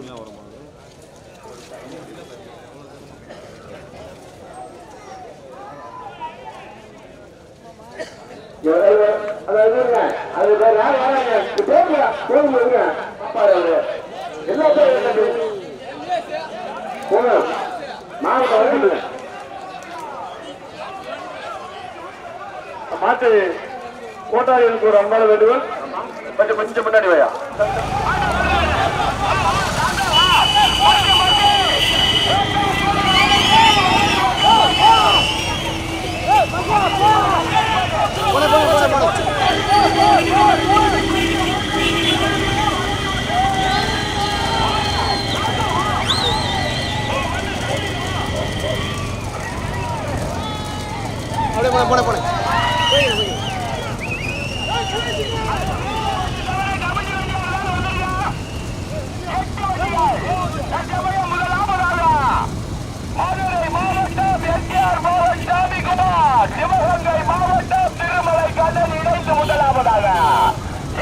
கம்மியாக வரும். மாட்டு கோட்டாளிகளுக்கு ஒரு அன்பான வேண்டுகோள், கொஞ்சம் கொஞ்சம் முன்னாடி வையா. போன மதுரை மாவட்டம் எஸ்ஆர் மோகன் சாமிக்குமார், சிவகங்கை மாவட்டம் திருமலை கண்ணன் இணைந்து முதலாவதாக,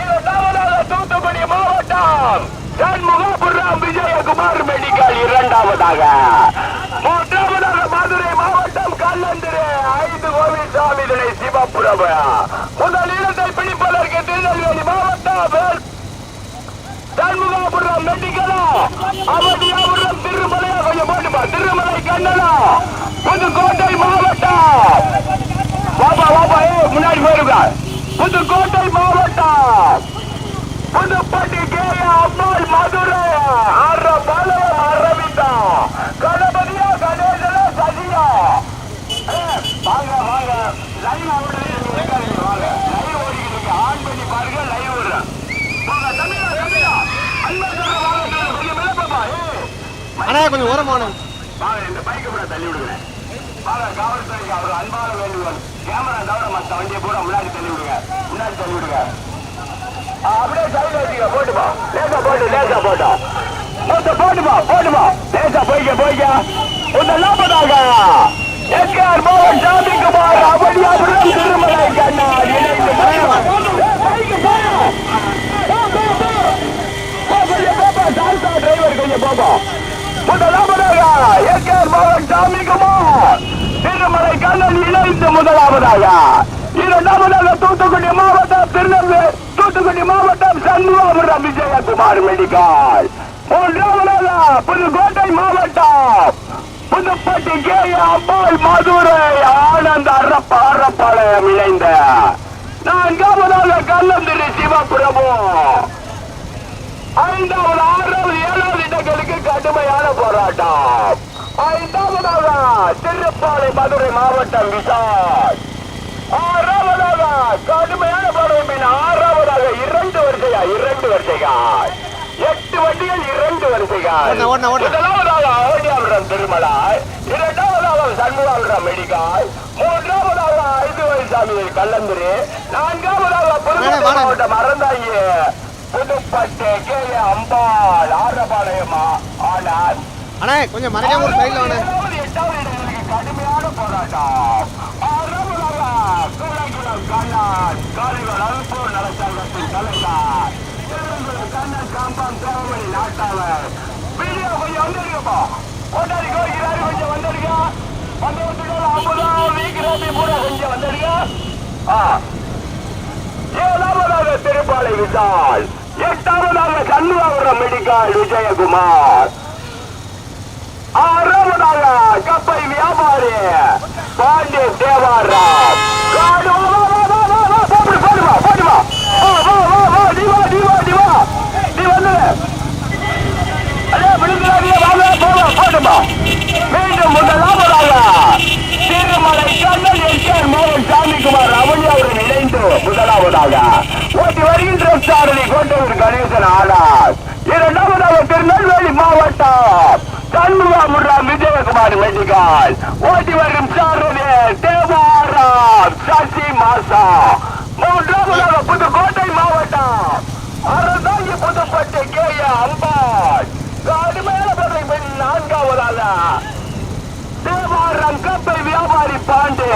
இரண்டாவதாக தூத்துக்குடி மாவட்டம் சண்முகபுரம் விஜயகுமார் மெடிக்கல் இரண்டாவதாக, மூன்றாவதாக மதுரை மாவட்டம் கல்லந்திரு 5 கோவில்சாமி துணை சிவபுரம். முதல் இடத்தை பிடிப்பதற்கு திருநெல்வேலி மாவட்டம் சண்முகபுரம் மெடிக்கலா, அவதியாபுரம் திருமலையா, கொஞ்சம் போட்டுப்பா, திருமலை கண்ணனா, புதுக்கோட்டை மாவட்டம், பாப்பா பாப்பா முன்னாடி போயிருக்கா, புதுக்கோட்டை மாவட்டம் புதுப்பட்டி கே அம்மாள் மதுரை பாளையம் அரவிந்தா கணபதியா கணேசனா சதியா. வாங்க வாங்க லைவ் வாங்க, லைவ் ஓடிக்கிட்டு ஆன் பண்ணி பாருங்க, லைவ் ஓடுறேன். கொஞ்சம் ஓரமான இந்த பைக்கை கூட தள்ளி விடுங்க. காவல்துறைக்கு அவர் அன்பான வேண்டுகோள், கேமரா தவிர மற்ற வண்டியை கூட முன்னாடி தள்ளி விடுங்க, முன்னாடி தள்ளி விடுங்க. அப்படியே சைடு வச்சுக்க, போட்டுப்பா, லேசா போட்டு, லேசா போட்டா போட்டுப்பா, போட்டுப்பா, லேசா போய்க்க. முதலாவதாக எஸ்ஆர் மோகன் சாமிக்குமார், அவதியாபுரம் திருமலை கண்ணன் இணைந்து டிரைவர் கொஞ்சம் போப்பா. முதலாவதாக எஸ்ஆர் மோகன் சாமிக்குமார், திருமலை கண்ணன் இணைந்து முதலாவதாக, இரண்டாவதாக தூத்துக்குடி மாவட்டம் திருநெல்வேலி, தூத்துக்குடி மாவட்டம் சண்முகபுரம் விஜயகுமார் மெடிக்கல், மூன்றாவதாக புதுக்கோட்டை மாவட்டம் புதுப்பட்டி கே அம்மாள் மதுரை ஆனந்த் அரப்பாளையம் இணைந்த, நான்காவதாக கல்லந்திரி சிவபிரபு, ஐந்தாவது 6வது 7வது இடங்களுக்கு கடுமையான போராட்டம். ஐந்தாவதாக திருப்பாலை மதுரை மாவட்டம் விசால், 6வதாக கடுமையான போராட்டம். 6வதாக 2 வரிசைகள் 8 வண்டிகள் 2 வரிசைகள். முதலாவதாக அவதியாபுரம் திருமலை, இரண்டாவதாக சண்முகபுரம் மெடிக்கல், மூன்றாவதாக 5 வயசாமி கல்லந்திரி, நான்காவதாக புதுக்கோட்டை மாவட்டம் அறந்தாங்கி புதுப்பட்டு கே அம்பாள் ஆரபாளையமா. ஆனால் அண்ணே கொஞ்சம் மறைக்காம ஒரு சைடுல வாங்க. 8வது இடங்களுக்கு கடுமையான போராட்டம். 6வதாக குலகுலம் கண்ணன் காலிகள் அல்போர் நலச்சங்கத்தின் தலைவர் கண்ணன் காம்பம் தேவமணி நாட்டாளர். வீடியோ கொஞ்சம் வந்துருக்கப்பா, கொண்டாடி கோரிக்கிறாரு, கொஞ்சம் வந்துருக்க, வந்தவத்துக்கு 50 வீக்கிறாப்பி பூரா கொஞ்சம் வந்துருக்க. 7வதாக திருப்பாலை விசால், 8வதாக சண்முகபுரம் மெடிக்கல் விஜயகுமார், 6வதாக கப்பை வியாபாரி பாண்டிய தேவாராம். மீண்டும் முதலாவதாக திருமலை கண்ணன் எஸ்ஆர் மோகன் சாமிக்குமார் அவதியாபுரம் இணைந்து முதலாவதாக ஓட்டி வருகின்ற சாரதி கோட்டூர் கணேசன் ஆனார். இரண்டாவதாக திருநெல்வேலி மாவட்டம் சண்முகபுரம் விஜயகுமார் மெடிக்கல், ஓட்டி வரும் சாரதி தேவாராம் சசி மாசா. மூன்றாவதாக புதுக்கோட்டை மாவட்டம் அறந்தாங்கி புதுப்பட்டு கே அம்பாள் கடுமையான பதவி. 4வதாக தேவாரம் கப்பை வியாபாரி பாண்டே.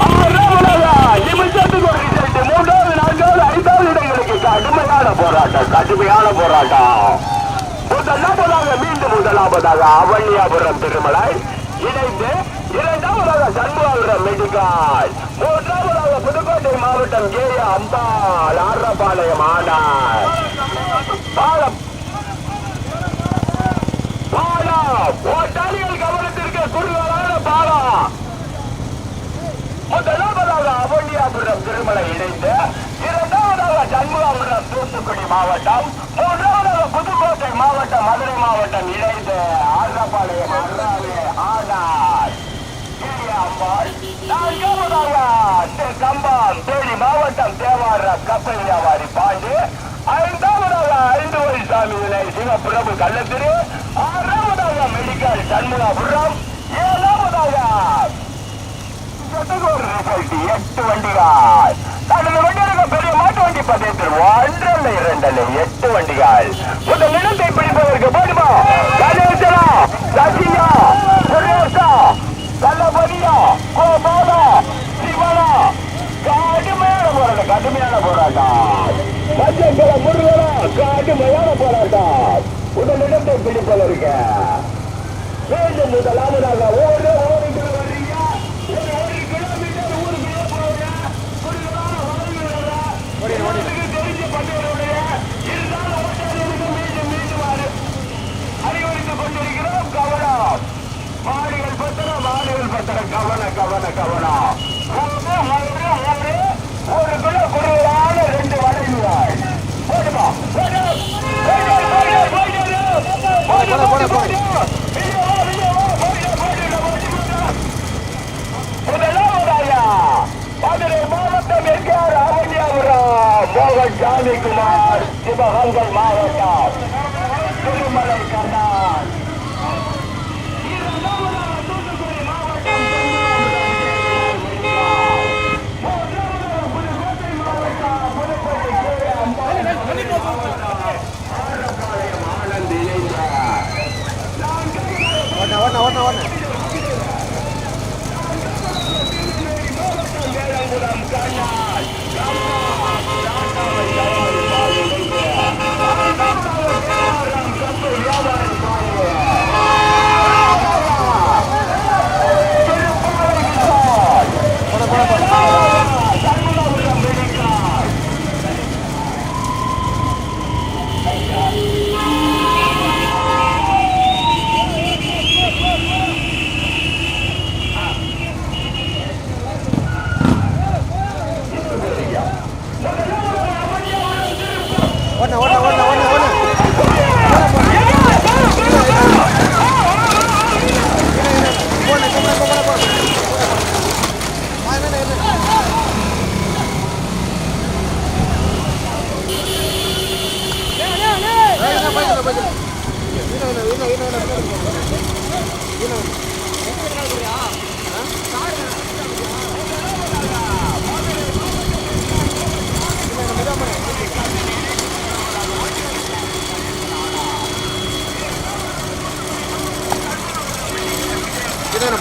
6வதாக நிமிஷத்துக்கு ஒரு ரிசல்ட். 3வது 4வது 5வது இடங்களுக்கு கடுமையான போராட்டம். முதலாவதாக அவனியாபுரம் திருமலை இணைந்து இரண்டாவதாக சண்முகாபுரம் மெடிக்கல் மூன்றாவதாக புதுக்கோட்டை மாவட்டம் கே அம்பாள் ஆரப்பாளையம் ஆனார் ஓட்டாளிகள் கவனத்திற்கு குறுகலான பாலம் முதலாவதாக அவனியாபுரம் திருமலை இணைந்து இரண்டாவதாக சண்முகாபுரம் தூத்துக்குடி மாவட்டம் மூன்றாவதாக புதுக்கோட்டை மாவட்டம் மதுரை மாவட்டம் இணைந்து ஆரப்பாளையம் ஆனார் அம்பாள் நான்காவதாக கம்பம் தேனி மாவட்டம் தேவாரம் கப்பல் வியாபாரி பாண்டி ஐந்தாவதாக ஐந்து வழிசாமி விலை சிவபிரபு கள்ளத்திரு ஆறாவதாக மெடிக்கல் சண்முகாபுரம் ஏழாவதாக 8 வண்டிகள் தனது வண்டியாக பெரிய மாட்டு வண்டி பந்தயத்தில் 1 2 8 வண்டிகள் முதல் இடத்தை பிடிப்பதற்கு போடுமா கணேசனா சசியா சுரேஷா கள்ளபதியா கோபாலா சிவனா கடுமையான போராட்டம் மத்தியக்கிழ முருகனா கடுமையான போராட்டம் முதல் இடத்தை பிடிப்பதற்கு மீண்டும் முதலாவதாக ஒரு அறிவுறுத்திக் கொண்டிருக்கிறோம். கவனம் மாடுகள் பத்திரம் கவனம் ஒரு கிலோ குறைவான 2 வளைவுகள் போடுமா மதுரை மாவட்டம் என்கிறார் அவனியாபுரம் மோகன் ஜாமிக்குமார் சிவகங்கை மாவட்டம் திருமலை கண்ணான் ஓட்ட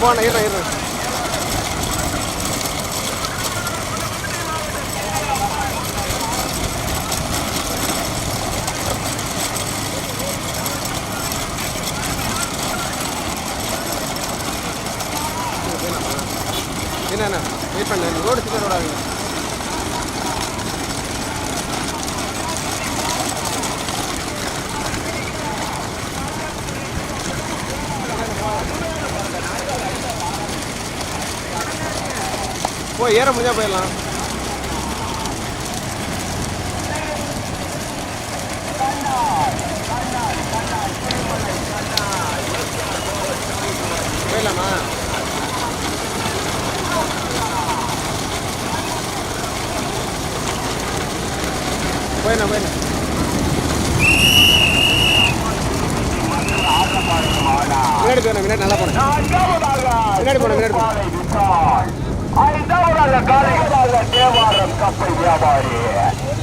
போன இரு என்ன வெயிட் பண்ண ரோடு சிக்கன் ரோடாங்க போய் ஏற முடிஞ்சா போயிடலாம் போயிடலாமா போயிடலாம் முன்னாடி போயிடலாம் முன்னாடி நல்லா போனேன் முன்னாடி போனேன் ஐந்தாவதாக காலையாக தேவாரம் கப்பல் வியாபாரி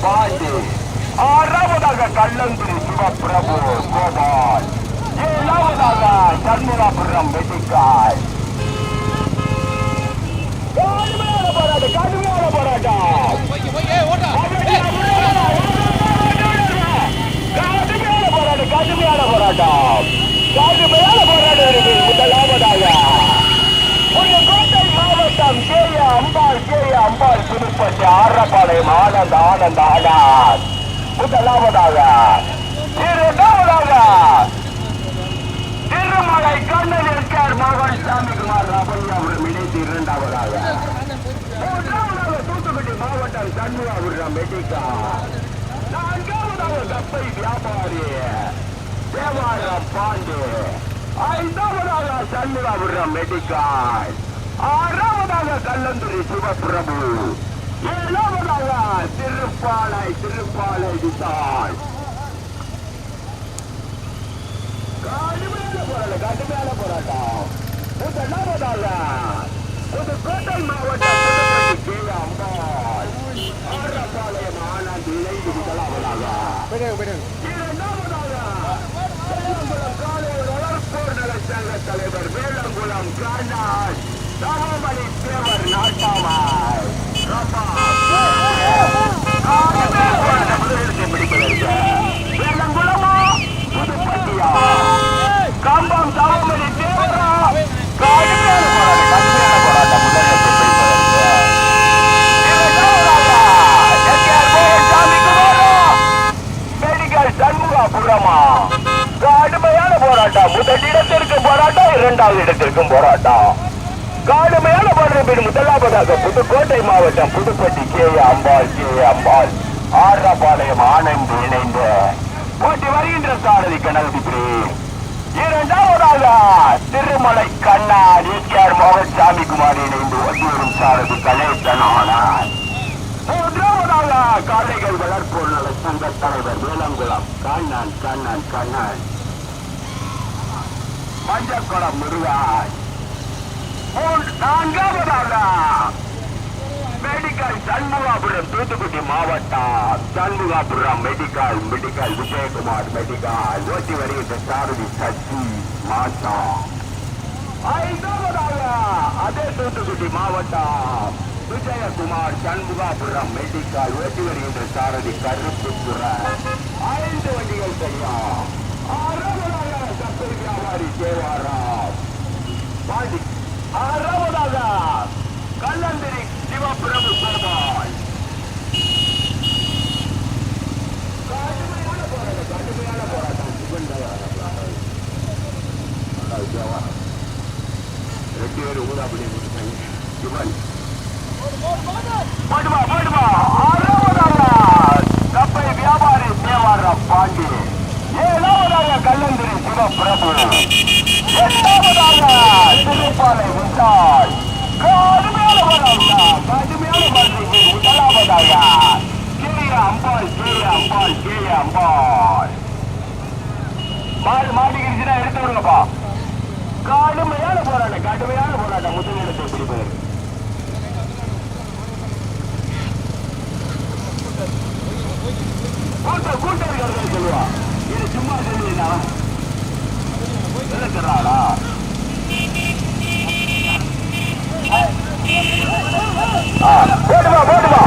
பாண்டி ஆறாவதாக கள்ளந்திரி சிவபிரபு கோபால் ஏழாவதாக சண்முகாபுரம் மெடிக்கல் கடுமையான போராட்டம் கடுமையான போராட்டம் தந்த ஆடார். முதலாவதாக இரண்டாவதாக திருமலை கண்ணன் எஸ்கேர் மகன் சாமிக்குமார் ராமையாபுரம் இணைத்து இரண்டாவதாக மூன்றாவதாக தூத்துக்குடி மாவட்டம் சண்முகாபுரம் மெடிக்கா. நான்காவதாக கப்பை வியாபாரி தேவாரம் பாண்டு. ஐந்தாவதாக சண்முகாபுரம் மெடிக்கால். ஆறாவதாக கல்லந்துறை சிவபிரபு. ஏழாவதாக திருப்பாலை விசால். கடுமையான போராட்டம். முதலாவதாக புதுக்கோட்டை மாவட்டம் புதுப்பட்டி கே. அம்பாள் ஆரப்பாளையம் ஆனந்த் இணைந்து முதலாவதாக. இரண்டாவதாக வேலங்குளம் காலையில் வளர்ப்போர் நல சங்க தலைவர் வேலங்குளம் காண்டால் சமமணி தேவர் நாட்டாவாய் வேலங்குளமா புதுப்பட்டியா கம்பம் சமமணி தேவரா கடுமையான போராட்டம் மெடிக்கல் சண்முகாபுரமா கடுமையான போராட்டம். முதலிடத்திற்கும் போராட்டம், இரண்டாவது இடத்திற்கும் போராட்டம். கடுமையான போராட்டம். முதலாவதாக புதுக்கோட்டை மாவட்டம் புதுப்பட்டி கே. அம்பாள் ஆரப்பாளையம் ஆனந்த் இணைந்து போட்டி வருகின்ற சாரதி கனகதிபுரி. இரண்டாவதாக திருமலை கண்ணான் எஸ்கேர் மகன் சாமிக்குமார் இணைந்து ஒட்டி வரும் சாரதி கணேசன் ஆனார். மூன்றாவதாக காளைகள் வளர்ப்போர் நல சங்க தலைவர் வேலங்குளம் கண்ணன் மஞ்சக்குளம் முருகான். நான்காவதாக மெடிக்கல் சண்முகாபுரம் தூத்துக்குடி மாவட்டம் சண்முகாபுரம் மெடிக்கல் விஜயகுமார் மெடிக்கல் ஓட்டி வருகின்ற சாரதி சச்சி மாசம். ஐந்தாவதாக அதே தூத்துக்குடி மாவட்டம் விஜயகுமார் சண்முகாபுரம் மெடிக்கல் ஓட்டி வருகின்ற சாரதி கருப்புத்துறை. 5 வண்டிகள் சரியா. ஆறாவதாக கப்பல் வியாபாரி தேவாராம் பாண்டி. ஆறாவதாக கல்லந்திரி சிவபிரபு கோபால். கடுமையான போராட்டம். ரெண்டு பேர் ஊதாபடி சிவன் போடுமா. ஆறாவதாக கப்பை வியாபாரி தேவாரம் பாண்டி. ஏழாவதாக கல்லந்திரி சிவபிரபு. எட்டாவதாக திருப்பாலை விசால். கடுமையான போராட்டம். முதலாவதாக கே. அம்பாள் மாட்டிக்கிடுச்சுன்னா எடுத்து விடுங்கப்பா. கடுமையான போராட்டம். முதலிடத்தை பிடிப்பது கூட்டம் இருக்கிறது சொல்லுவா. இது சும்மா சொல்லுவீங்களா? இருக்கிறாளா? போடுமா.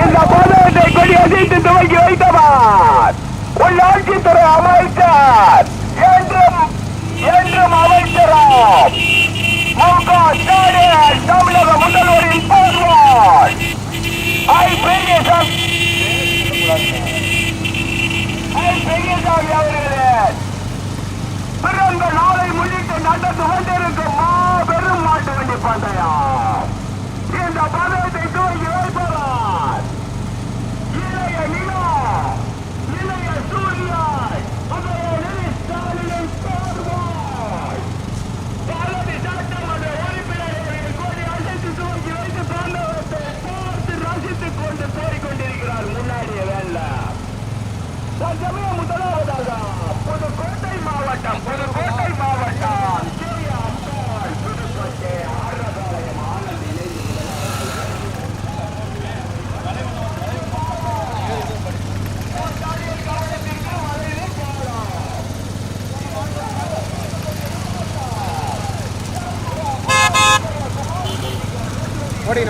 இந்த போராட்டத்தை கொடியசைத்து துவக்கி வைத்தவர் உள்ளாட்சித்துறை அமைச்சர் என்றும் அமைச்சராம் தமிழக முதல்வரின் பார்வாய் பெரியசாமி அவர்களே பிறந்த நாளை முன்னிட்டு நடந்து கொண்டிருக்கும் மாபெரும் மாட்டு வண்டி பந்தயம். இந்த பந்தயத்தை துவங்கி வைப்பவர் இளைய நிலா, இளைய சூரியன், ஸ்டாலினின் பார்வாய் பழனி சட்டமன்ற உறுப்பினர்களின் கொடி அழைத்து துவங்கி வைத்து பந்தயத்தை பார்த்து ரசித்துக் கொண்டு தேறிக்கொண்டிருக்கிறார். முன்னாடியே வேல முதலாவதாக புதுக்கோட்டை மாவட்டம் புதுக்கோட்டை ஆரப்பாளையம் ஆனந்த் இணைந்து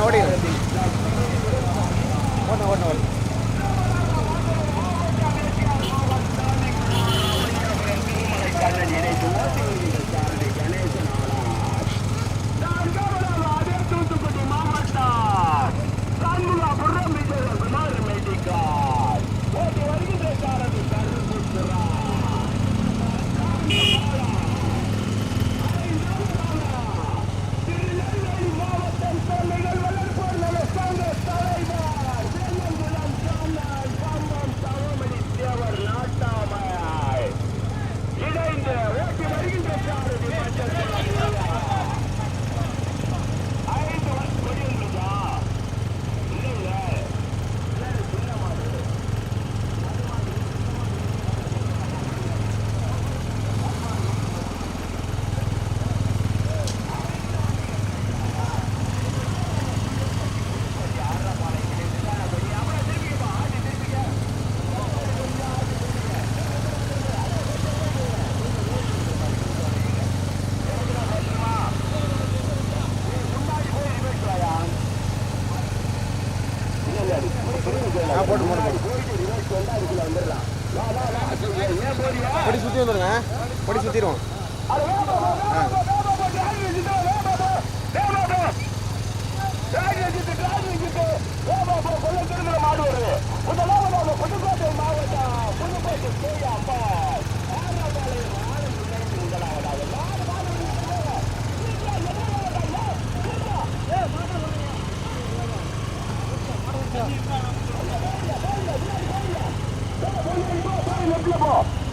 ஓடின தூத்துக்குடி மாவட்டம் சண்முகாபுரம் விஜயகுமார் படி சுற்றி வந்துடுங்க, படி சுற்றிடுவோம். மாடு வருது. முதலாவதாக புதுக்கோட்டை மாவட்டம் புதுக்கோட்டை கேயா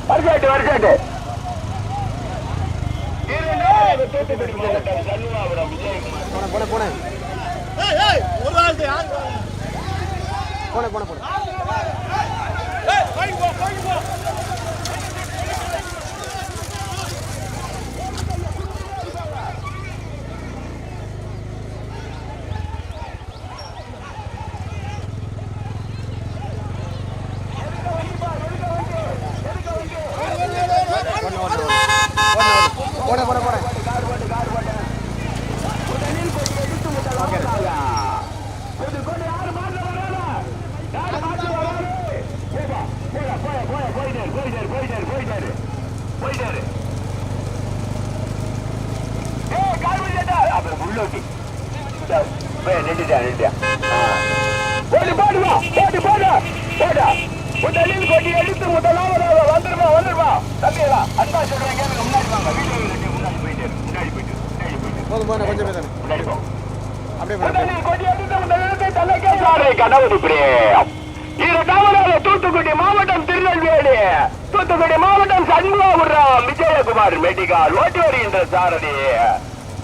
வருஷாட்டு வருஷாட்டு போன போன போன போன போன போட போட போட எடுத்து முதலாவதாக வந்துருமா வந்துருமா தம்பியா அன்பா சொல்றேன் கேளுங்க. முன்னாடி வாங்க, வீட்டுக்கு முன்னாடி போயிட்டு முன்னாடி போயிட்டு போதும் போன கொஞ்சம் பேசணும். முன்னாடி போ. தூத்துக்குடி மாவட்டம் திருநெல்வேலி, தூத்துக்குடி மாவட்டம் சண்முகாபுரம் விஜயகுமார் மெடிக்கல் ஓட்டி வருகின்ற சாரதி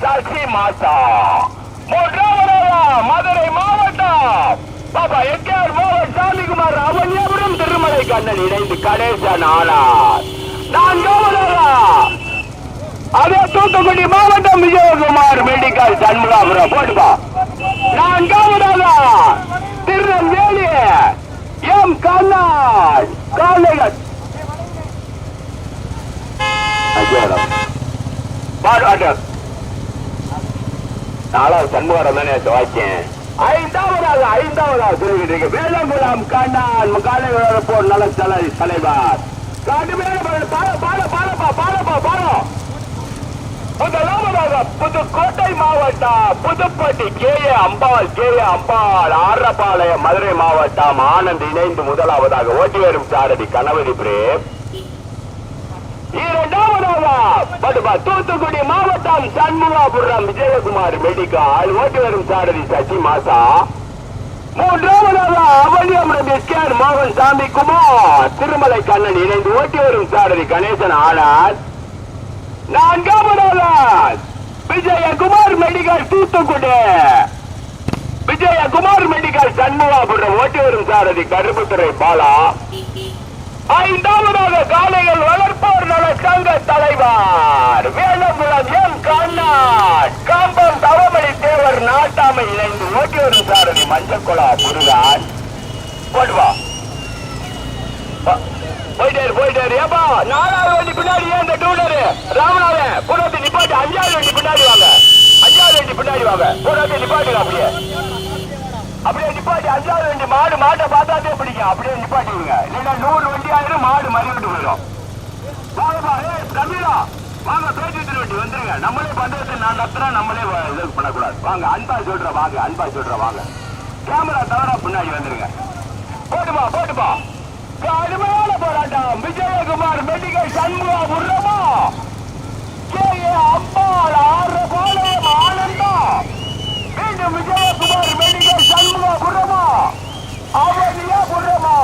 சசி மாசா. மூன்றாவதாக மதுரை மாவட்டம் பாபா எஸ்கேஆர் மோகன் சாமிக்குமார் அவனியாபுரம் திருமலை கண்ணன் இணைந்து கணேசன் ஆனார். நான்காவதாக அதே தூத்துக்குடி மாவட்டம் விஜயகுமார் மெடிக்கல் சண்முகாபுரம் போட்டுப்பா. நான்காவதாக திருநெல்வேலி எம் கண்ணன் காலைகள் நாலாவது சண்முகாரம் தானே வாக்கியம். ஐந்தாவதாக சொல்லிக்கிட்டு வேலங்குளம் கண்ணன் காலைகளோட போர் நல தலைவர் முதலாவதாக புதுக்கோட்டை மாவட்டம் புதுப்பட்டி கேஏ அம்பாள் ஆரப்பாளையம் மதுரை மாவட்டம் ஆனந்த் இணைந்து முதலாவதாக ஓட்டி வரும் சாரதி கணவதி பிரேம். இரண்டாவதாக தூத்துக்குடி மாவட்டம் சண்முகாபுரம் விஜயகுமார் மெடிக்கல் ஓட்டி வரும் சாரதி சசி மாசா. மூன்றாவதாக அவனியாபுரம் எஸ்கேஆர் மோகன் சாமி குமார் திருமலை கண்ணன் இணைந்து ஓட்டி வரும் சாரதி கணேசன் ஆனார். நான்காவதாக விஜயகுமார் மெடிக்கல் தூத்துக்குடி விஜயகுமார் மெடிக்கல் சண்முகாபுரம் ஓட்டி வரும் சாரதி கருப்புத்துறை பாலா. ஐந்தாவதாக காளைகள் வளர்ப்போர் நல சங்க தலைவர் வேலங்குளம் எம் கண்ணன் காம்பம் தவமணி தேவர் நாட்டாமை இணைந்து ஓட்டி வரும் சாரதி மஞ்சக்குளா முருகன். போடுவா போயிட்டாரு. ஏப்பா நாலாவது வண்டி பின்னாடி ஏன் இந்த டூலரு ராமநாதன் புறத்தை நிப்பாட்டி அஞ்சாவது வண்டி பின்னாடி வாங்க. அஞ்சாவது வண்டி பின்னாடி வாங்க. புறத்தை நிப்பாட்டுங்க. அப்படியே நிப்பாட்டி அஞ்சாவது வண்டி மாட்டை பார்த்தாதே பிடிக்கும். அப்படியே நிப்பாட்டிடுங்க. இல்லைன்னா 100 வண்டி ஆயிரம் மாடு மறிவிட்டு போயிடும். தமிழா வாங்க, பேசிட்டு வண்டி வந்துருங்க. நம்மளே பந்தயத்தை நான் நடத்துறேன், நம்மளே இது பண்ணக்கூடாது. வாங்க அன்பா சொல்றேன், வாங்க கேமரா தவறா பின்னாடி வந்துருங்க. போட்டுப்பா கடுமையான போராட்டம். விஜயகுமார் மெடிக்கல் சண்முகாபுரமா கேஏ அம்பாள் ஆரப்பாளையம் ஆனந்தம் மீண்டும் விஜயகுமார் மெடிக்கல் சண்முகாபுரமா அவனியாபுரமா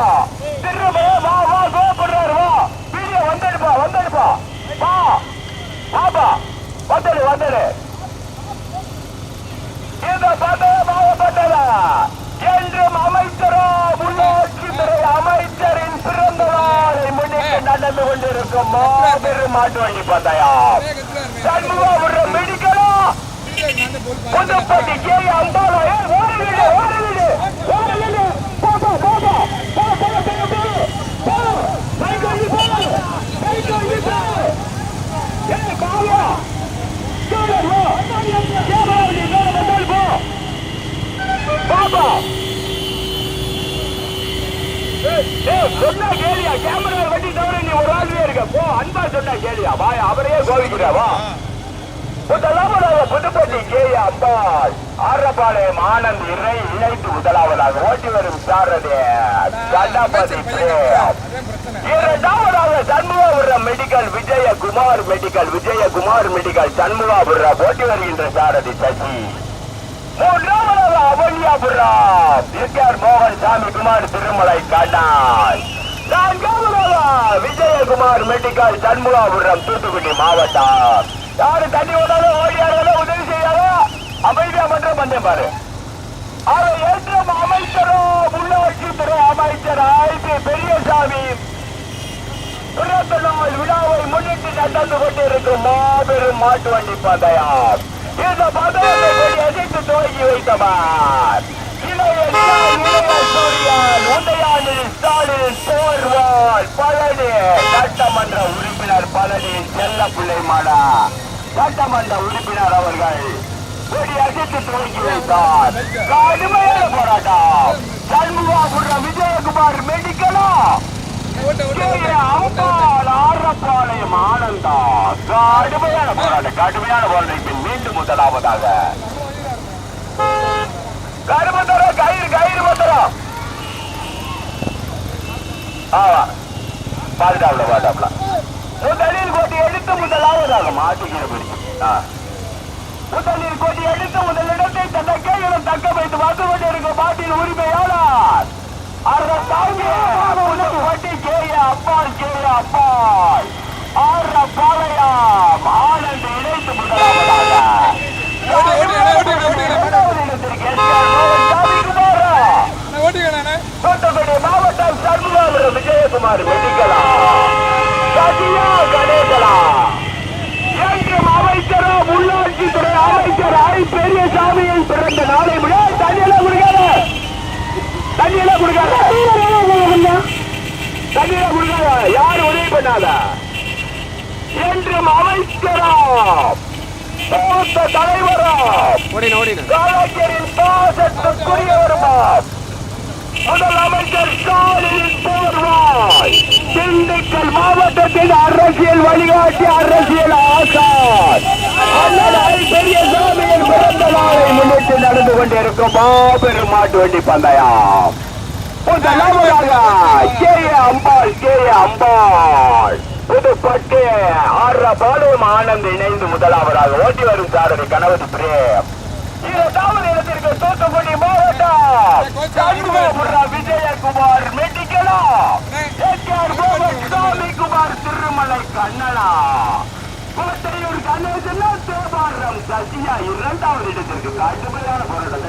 திருமையா வா கோபுறாரு வா வீடியோ வந்துடுப்பா வாப்பா வந்துடு இந்த பந்தயமாகப்பட்டதா என்றும் அமைச்சரோ உள்ளாட்சித்துறை அமைச்சரின் பிறந்த நாளை முன்னிட்டு நடந்து கொண்டிருக்கும் மாபெரும் மாட்டு வண்டி பந்தயம். சண்முகாபுரம் மெடிக்கலா புதுப்பட்டி கேஏ அம்பாள் ஓடு சொன்னா கேளியா, கேமரா வண்டி தவிர நீ ஒரு ஆளுவே இருக்க. போ அன்பா சொன்னா கேளியா வா, அவரையே கோவிக்கிறவா. முதலாவதாக புதுப்பட்டி கே அம்பாள், ஆரப்பாளையம் ஆனந்த் இறை இணைத்து முதலாவதாக ஓட்டி வரும் சாரதி கணபதி பிரேம். இரண்டாவதாக சண்முகாபுரம் மெடிக்கல் விஜயகுமார் மெடிக்கல் சண்முகாபுரம் ஓட்டி வருகின்ற சாரதி சசி. மூன்றாவதாக அவனியாபுரம் எஸ்ஆர் மோகன் சாமி குமார் திருமலை கண்ணாய். நான்காவதாக விஜயகுமார் மெடிக்கல் சண்முகாபுரம் தூத்துக்குடி மாவட்டம். யாரு தண்ணி ஓடாலும் ஓடியாரோ உதவி செய்யாரோ அமைதியா மட்டும் பந்தயம் பாரு. அதை ஏற்றும் அமைச்சரோ உள்ளாட்சித்துறை அமைச்சர் ஐபி பெரியசாமி பிறந்த நாள் விழாவை முன்னிட்டு நடந்து கொண்டிருக்கும் மாபெரும் மாட்டு வண்டி பந்தயம். இந்த பந்தயத்தை கொடி அசைத்து துவக்கி வைத்தவர் பழனி சட்டமன்ற உறுப்பினர் பழனி செல்ல பிள்ளை மாடா சட்டமன்ற உறுப்பினர் அவர்கள் கொடி அசைத்து துவக்கி வைத்தார். கடுமையான போராட்டம். சண்முகாபுரம் விஜயகுமார் மெடிக்கலா ஆரப்பாளையம் ஆனந்தா கடுமையான போராட்டம். மீண்டும் முதலாவதாக கருமத்தர கயிறு மத்தரம் பாதுகாப்புல முதலில் கொடி எடுத்து முதலாவதாக மாட்டுகிறபடி முதலில் கொடி எடுத்து முதலிடத்தை தன்னை கையிலும் தக்க வைத்து வந்து கொண்டிருக்கும் மாட்டின் உரிமையாளர் வட்டி கேய அப்பால் ஆரப்பாளையம் ஆனந்த் இணைத்து முதலாவதாக தூத்துக்குடி மாவட்டம் சண்முகாபுரம் விஜயகுமார் மெடிக்கலா சதியா கணேசலா என்றும் அமைச்சரும் உள்ளாட்சித்துறை அமைச்சர் ஐ பெரியசாமியின் பிறந்த நாளை விட தண்ணியெல்லாம் கொடுக்காத யாரும் உதவி பண்ணாத என்றும் அமைச்சரும் தலைவரும் காலக்கரின் பாசத்துக்குரியவருமா முதலமைச்சர் ஸ்டாலின் போர்வாய் திண்டுக்கல் மாவட்டத்தின் அரசியல் வழிகாட்டி அரசியல் ஆசான் பெரியசாமியின் பிறந்த நாளை முன்னிட்டு நடந்து கொண்டிருக்கும் மாபெரும் மாட்டு வண்டி பந்தயம். முதலாவதாக கே அம்பாள் புதுப்பட்டு ஆரப்பாளையம் ஆனந்த் இணைந்து முதலாவதாக ஓட்டி வரும் சாரதி கணபதி பிரேம். இரண்டாவது இடத்திற்கு தூத்துக்குடி மாவட்டம் விஜயகுமார் மெடிக்கலா எஸ்ஆர் மோகன் சாமி குமார் திருமலை கண்ணனா கோட்டையூர் கணேசனா தேவாரம் சசியா. இரண்டாவது இடத்திற்கு கடுமையான போராட்டம்.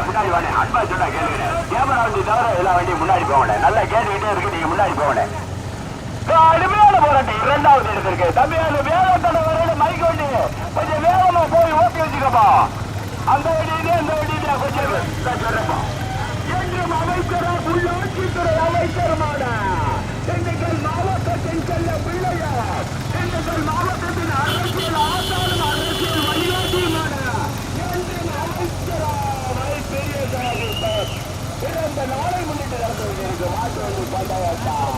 முன்னாடி அன்பா சொன்னா கேளுங்க. கேமரா வண்டி தவிர எல்லா வண்டியும் முன்னாடி போகணும். நல்லா கேட்டுக்கிட்டே இருக்கு, நீங்க முன்னாடி போகணும். கடுமையான போராட்டம். இரண்டாவது இடத்திற்கு தம்பி அந்த வேகத்தோட வரையில மைக் வண்டி கொஞ்சம் வேகமா போய் ஓட்டி வச்சுக்கப்பா. அந்த வண்டியிலே அந்த வண்டியிலே கொஞ்சம் சொல்றப்பா. என்றும் அமைச்சரா உள்ளாட்சித்துறை அமைச்சருமான திண்டுக்கல் மாவட்டத்தின் செல்ல பிள்ளையார் திண்டுக்கல் மாவட்டத்தின் அரசியல் ஆசாரம் அரசியல் வழிகாட்டியுமான என்றும் அமைச்சரா பெரியசாமி பிறந்த நாளை முன்னிட்டு நடந்து கொண்டிருக்கும் மாட்டு வண்டி பந்தயத்தார்.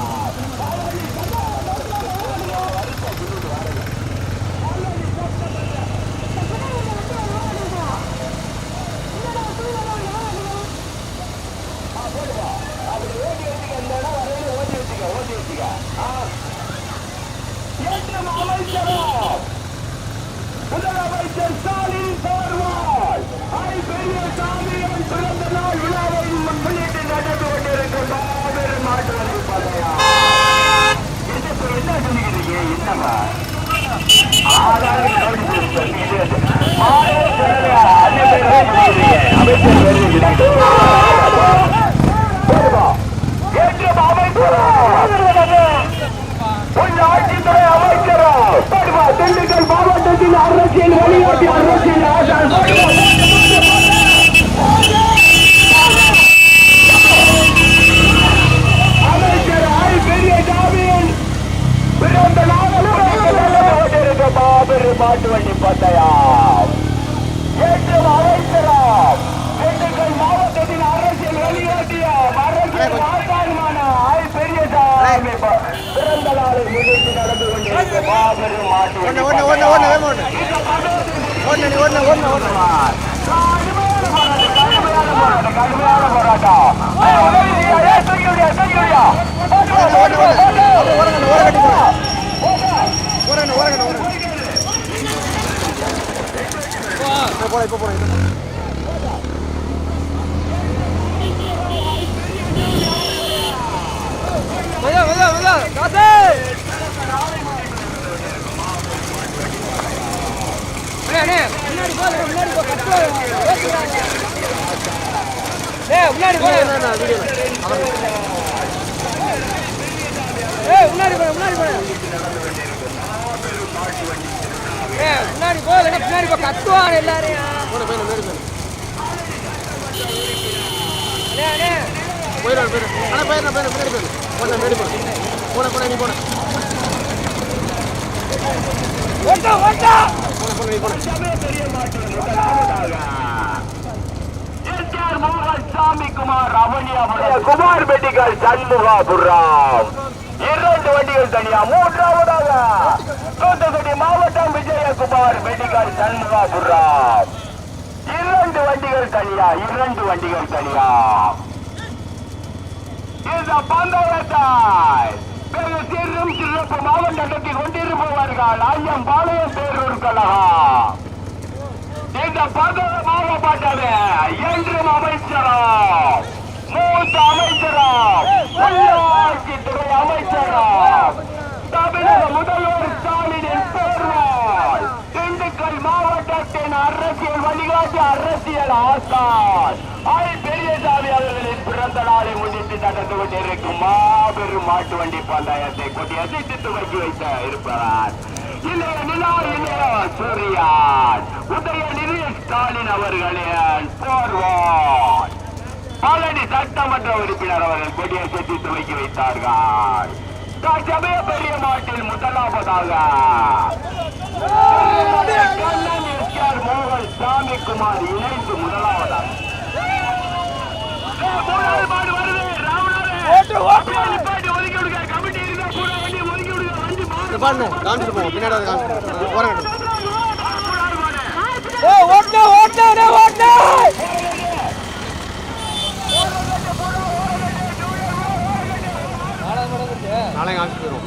முதலமைச்சர் ஸ்டாலின் போர்வால் பெரியசாமியின் பிறந்த நாள் விழாவை முன்னிட்டு நடந்து கொண்டிருக்கும் மாபெரும் மாட்டு வண்டி பந்தயம். என்ன சொல்லிக்கிறீங்க? என்னமா உள்ளாட்சித்துறை அமைச்சரும் திண்டுக்கல் மாவட்டத்தின் அரசியல் வழிகாட்டி அரசியல் ஆசான் அமைச்சர் ஐ பெரியசாமியின் பிறந்த நாளில் மாபெரும் மாட்டு வண்டி பந்தயம். என்றும் அமைச்சரும் திண்டுக்கல் மாவட்டத்தின் அரசியல் வழிகாட்டிய பெரிய பிறந்த நாளை முன்னிட்டு நடந்து கொண்டிருக்க மாபெரும் மாட்டு கடுமையான போராட்டம் கத்துவான் எல்லாரையும் குமார் பெட்டிகள் சண்முகாபுரம் 2 வண்டிகள் தனியா. மூன்றாவதாக தூத்துக்குடி மாவட்டம் விஜயகுமார் பெட்டிகள் சண்முகாபுரம் 2 வண்டிகள் தனியா. 2 வண்டிகள் தனியா. இந்த பந்தயத்தை வெகு சிறும் சிறப்பு மாவட்டத்தில் கொண்டிருப்பவர்கள் ஐயம்பாளையம் பேரூர் கழகம். இந்த பந்தயமாகப்பட்டது என்றும் அமைச்சரும் மூத்த அமைச்சரும் உள்ளாட்சித்துறை அமைச்சரும் தமிழக முதல்வர் ஸ்டாலினின் பேர்வால் திண்டுக்கல் மாவட்டத்தின் அரசியல் வழிகாட்டி அரசியல் ஆசான் பெரியசாமி அவர்களின் பிறந்த நாளை முன்னிட்டு நடந்து கொண்டிருக்கும் மாபெரும் மாட்டு வண்டி பந்தயத்தை கொடியசைத்து துவக்கி வைத்த இருப்பவர் இளைய நிலா இளைய சூரியான் உதயநிதி ஸ்டாலின் அவர்களின் போர்வான் பழனி சட்டமன்ற உறுப்பினர் அவர்கள் கொடியசைத்து துவக்கி வைத்தார்கள். சமய பெரிய மாட்டில் முதலாவதாக கண்ணன் எஸ்ஆர் மோகன் சாமிக்குமார் இணைந்து முதலாவதாக நாளை காமிச்சு போயிடும்.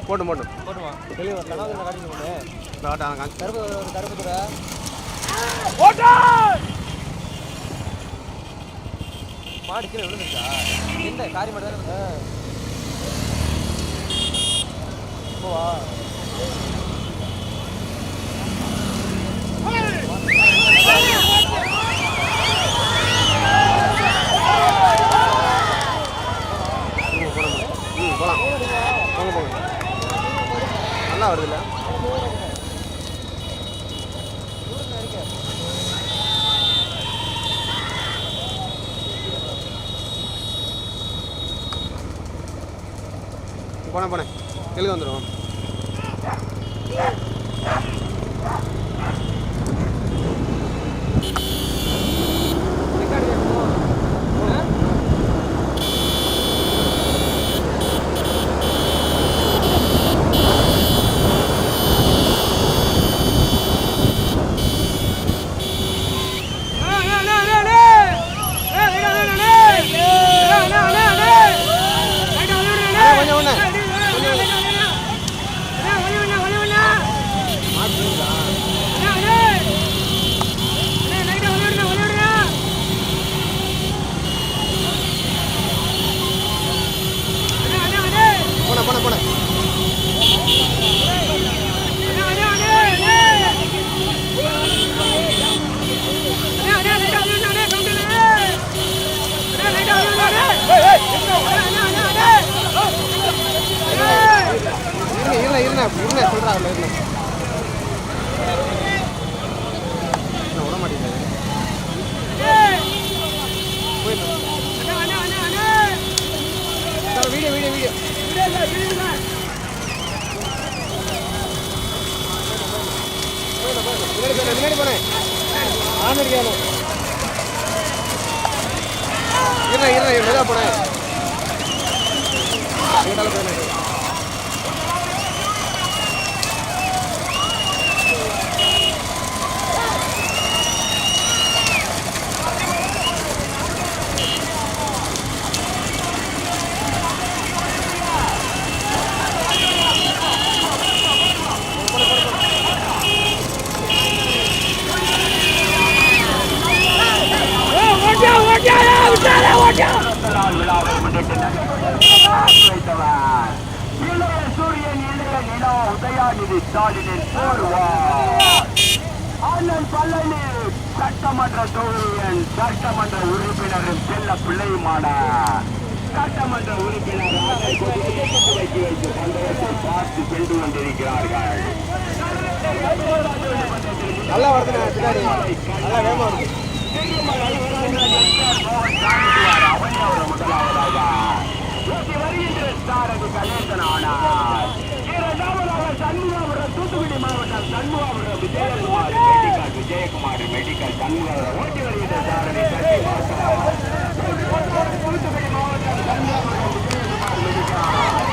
போட்டு போட்டுமா தெளிவா காட்டிட்டு கருப்பு மாடு கீழே விழுந்துருச்சா? என்ன காரி மாடு தானே போவா போகலாம். போங்க நல்லா வருதுல்ல. போனேன் எழுத வந்துடும். சொல்றாங்க விட மாட்டேங்குது. வீடியோ வீடியோ வீடியோ முன்னாடி போனேன் ஆன் அடிக்கணும். இருண்ணே மெதுவா போனேன். எங்கிட்டால போயிடுறேன். விழாவை முன்னிட்டு இளைய சூரியன் இளைய நிலா உதயாநிதி ஸ்டாலினின் அண்ணன் பழனி சட்டமன்ற தொகுதியின் சட்டமன்ற உறுப்பினரின் செல்ல பிள்ளையுமான சட்டமன்ற உறுப்பினர் வைத்து பந்தயத்தை பார்த்து சென்று கொண்டிருக்கிறார்கள். நல்லா வருதுண்ணே பின்னாடி. நல்லா வேகமா வருது. முதலாவதாக வருகின்ற சாரதி கணேசன் ஆனார். இரண்டாவதாக சண்முகாபுரம் தூத்துக்குடி மாவட்டம் சண்முகாபுரம் விஜயகுமார் மெடிக்கல் சண்முகாபுரம் ஓட்டி வருகின்ற சாரதி தூத்துக்குடி மாவட்டம் சண்முகாபுரம் விஜயகுமார்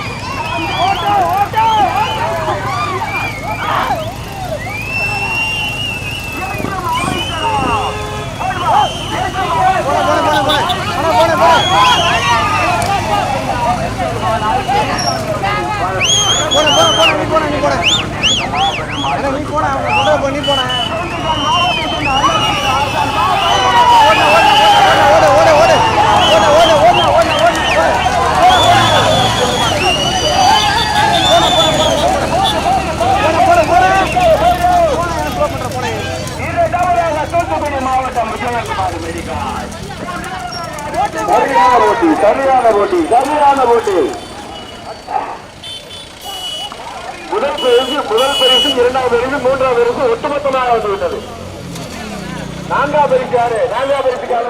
சரியான போட்டி. முதல் பரிசு இரண்டாவது பரிசு மூன்றாவது பரிசு ஒட்டுமொத்தமாக வந்துவிட்டது. நான்காவது பரிசு யாரு? நான்காவது பரிசுக்காக